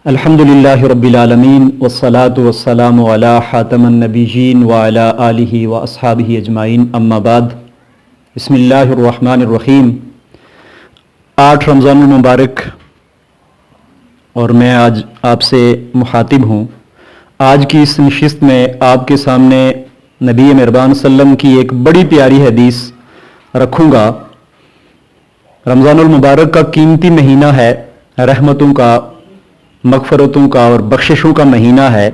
الحمدللہ رب العالمین والصلاة والسلام علی خاتم النبیین وعلی آلہ واصحابہ اجمعین اما بعد بسم اللہ الرحمن الرحیم۔ 8 رمضان المبارک اور میں آج آپ سے مخاطب ہوں۔ آج کی اس نشست میں آپ کے سامنے نبی مہربان صلی اللہ علیہ وسلم کی ایک بڑی پیاری حدیث رکھوں گا۔ رمضان المبارک کا قیمتی مہینہ ہے، رحمتوں کا، مغفرتوں کا اور بخششوں کا مہینہ ہے۔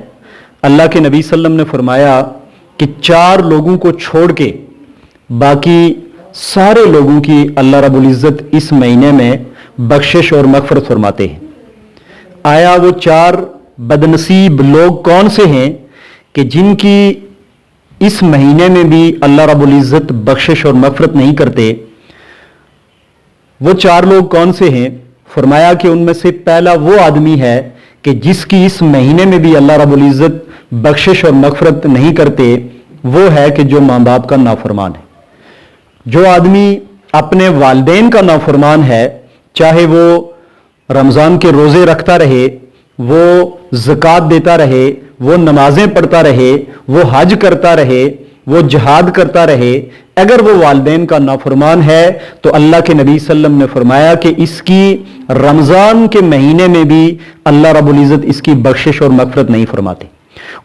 اللہ کے نبی صلی اللہ علیہ وسلم نے فرمایا کہ 4 لوگوں کو چھوڑ کے باقی سارے لوگوں کی اللہ رب العزت اس مہینے میں بخشش اور مغفرت فرماتے ہیں۔ آیا وہ 4 بدنصیب لوگ کون سے ہیں کہ جن کی اس مہینے میں بھی اللہ رب العزت بخشش اور مغفرت نہیں کرتے؟ وہ 4 لوگ کون سے ہیں؟ فرمایا کہ ان میں سے پہلا وہ آدمی ہے کہ جس کی اس مہینے میں بھی اللہ رب العزت بخشش اور مغفرت نہیں کرتے، وہ ہے کہ جو ماں باپ کا نافرمان ہے۔ جو آدمی اپنے والدین کا نافرمان ہے، چاہے وہ رمضان کے روزے رکھتا رہے، وہ زکوٰۃ دیتا رہے، وہ نمازیں پڑھتا رہے، وہ حج کرتا رہے، وہ جہاد کرتا رہے، اگر وہ والدین کا نافرمان ہے تو اللہ کے نبی صلی اللہ علیہ وسلم نے فرمایا کہ اس کی رمضان کے مہینے میں بھی اللہ رب العزت اس کی بخشش اور مغفرت نہیں فرماتے۔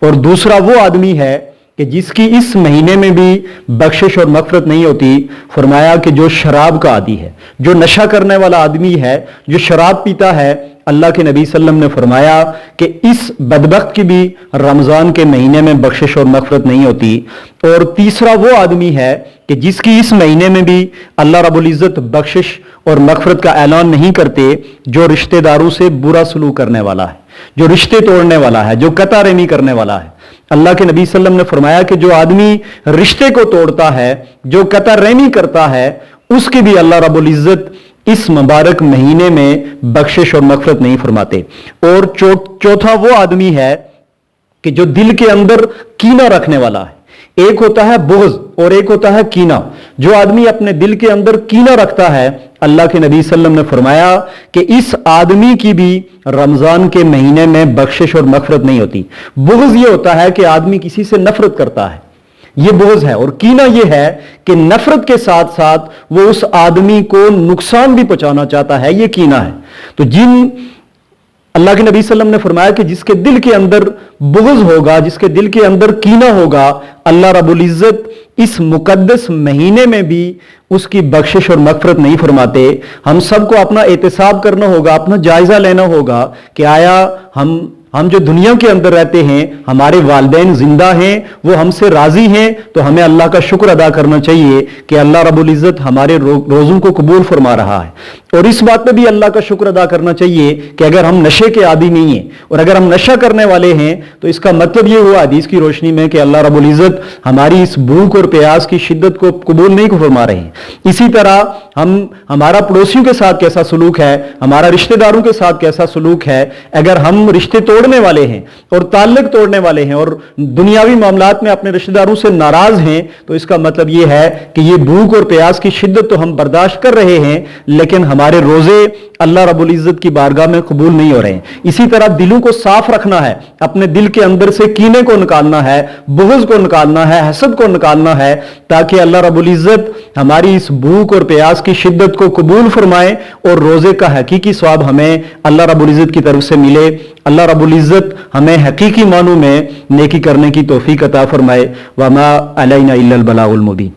اور دوسرا وہ آدمی ہے کہ جس کی اس مہینے میں بھی بخشش اور مغفرت نہیں ہوتی، فرمایا کہ جو شراب کا عادی ہے، جو نشہ کرنے والا آدمی ہے، جو شراب پیتا ہے، اللہ کے نبی صلی اللہ علیہ وسلم نے فرمایا کہ اس بدبخت کی بھی رمضان کے مہینے میں بخشش اور مغفرت نہیں ہوتی۔ اور تیسرا وہ آدمی ہے کہ جس کی اس مہینے میں بھی اللہ رب العزت بخشش اور مغفرت کا اعلان نہیں کرتے، جو رشتہ داروں سے برا سلوک کرنے والا ہے، جو رشتے توڑنے والا ہے، جو قطع رحمی کرنے والا ہے۔ اللہ کے نبی صلی اللہ علیہ وسلم نے فرمایا کہ جو آدمی رشتے کو توڑتا ہے، جو قطع رحمی کرتا ہے، اس کی بھی اللہ رب العزت اس مبارک مہینے میں بخشش اور مغفرت نہیں فرماتے۔ اور چوتھا وہ آدمی ہے کہ جو دل کے اندر کینہ رکھنے والا ہے۔ ایک ہوتا ہے بغض اور ایک ہوتا ہے کینہ۔ جو آدمی اپنے دل کے اندر کینہ رکھتا ہے، اللہ کے نبی صلی اللہ علیہ وسلم نے فرمایا کہ اس آدمی کی بھی رمضان کے مہینے میں بخشش اور مغفرت نہیں ہوتی۔ بغض یہ ہوتا ہے کہ آدمی کسی سے نفرت کرتا ہے، یہ بغض ہے۔ اور کینہ یہ ہے کہ نفرت کے ساتھ ساتھ وہ اس آدمی کو نقصان بھی پہنچانا چاہتا ہے، یہ کینہ ہے۔ تو اللہ کے نبی صلی اللہ علیہ وسلم نے فرمایا کہ جس کے دل کے اندر بغض ہوگا، جس کے دل کے اندر کینہ ہوگا، اللہ رب العزت اس مقدس مہینے میں بھی اس کی بخشش اور مغفرت نہیں فرماتے۔ ہم سب کو اپنا احتساب کرنا ہوگا، اپنا جائزہ لینا ہوگا کہ آیا ہم جو دنیا کے اندر رہتے ہیں، ہمارے والدین زندہ ہیں، وہ ہم سے راضی ہیں، تو ہمیں اللہ کا شکر ادا کرنا چاہیے کہ اللہ رب العزت ہمارے روزوں کو قبول فرما رہا ہے۔ اور اس بات پہ بھی اللہ کا شکر ادا کرنا چاہیے کہ اگر ہم نشے کے عادی نہیں ہیں اور اگر ہم نشہ کرنے والے ہیں تو اس کا مطلب یہ ہوا حدیث کی روشنی میں کہ اللہ رب العزت ہماری اس بھوک اور پیاس کی شدت کو قبول نہیں فرما رہے ہیں۔ اسی طرح ہمارا پڑوسیوں کے ساتھ کیسا سلوک ہے، ہمارا رشتہ داروں کے ساتھ کیسا سلوک ہے، اگر ہم رشتے توڑنے والے ہیں اور تعلق توڑنے والے ہیں اور دنیاوی معاملات میں اپنے رشتہ داروں سے ناراض ہیں، تو اس کا مطلب یہ ہے کہ یہ بھوک اور پیاس کی شدت تو ہم برداشت کر رہے ہیں، لیکن ہمارے روزے اللہ رب العزت کی بارگاہ میں قبول نہیں ہو رہے ہیں۔ اسی طرح دلوں کو صاف رکھنا ہے، اپنے دل کے اندر سے کینے کو نکالنا ہے، بغض کو نکالنا ہے، حسد کو نکالنا ہے، تاکہ اللہ رب العزت ہماری اس بھوک اور پیاس کی شدت کو قبول فرمائے اور روزے کا حقیقی ثواب ہمیں اللہ رب العزت کی طرف سے ملے۔ اللہ رب العزت ہمیں حقیقی معنوں میں نیکی کرنے کی توفیق عطا فرمائے۔ وما علینا الا البلاغ المبین۔